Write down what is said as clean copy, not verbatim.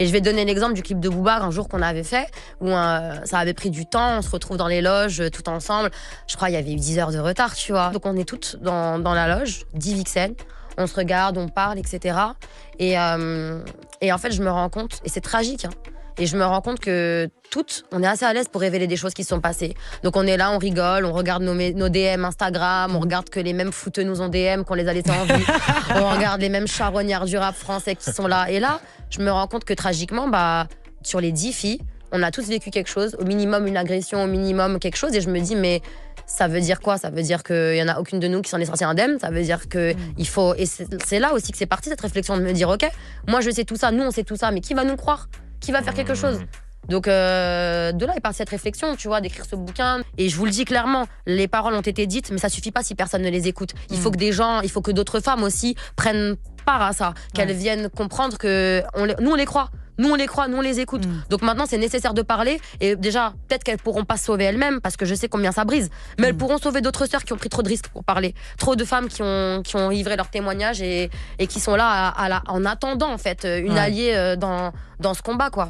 Et je vais donner l'exemple du clip de Booba un jour qu'on avait fait, où ça avait pris du temps, on se retrouve dans les loges tout ensemble. Je crois qu'il y avait eu 10 heures de retard, tu vois. Donc on est toutes dans la loge, 10 Vixen, on se regarde, on parle, etc. Et en fait, je me rends compte, et c'est tragique, hein, et je me rends compte que toutes, on est assez à l'aise pour révéler des choses qui se sont passées. Donc on est là, on rigole, on regarde nos DM Instagram, on regarde que les mêmes fouteux nous ont DM, qu'on les a laissés en vie. On regarde les mêmes charognards du rap français qui sont là. Et là, je me rends compte que tragiquement, sur les 10 filles, on a tous vécu quelque chose, au minimum une agression, au minimum quelque chose. Et je me dis, mais ça veut dire quoi? Ça veut dire qu'il n'y en a aucune de nous qui s'en est sortie indemne. Ça veut dire qu'il faut... Et c'est là aussi que c'est parti, cette réflexion, de me dire, OK, moi je sais tout ça, nous on sait tout ça, mais qui va nous croire? Qui va faire quelque chose? Donc de là est partie cette réflexion, tu vois, d'écrire ce bouquin. Et je vous le dis clairement, les paroles ont été dites, mais ça suffit pas si personne ne les écoute. Il faut que des gens, il faut que d'autres femmes aussi prennent part à ça, qu'elles viennent comprendre que nous on les croit. Nous, on les croit, nous, on les écoute. Donc maintenant, c'est nécessaire de parler. Et déjà, peut-être qu'elles pourront pas se sauver elles-mêmes, parce que je sais combien ça brise. Mais elles pourront sauver d'autres sœurs qui ont pris trop de risques pour parler. Trop de femmes qui ont livré leur témoignage et qui sont là en attendant, en fait, une alliée dans ce combat, quoi.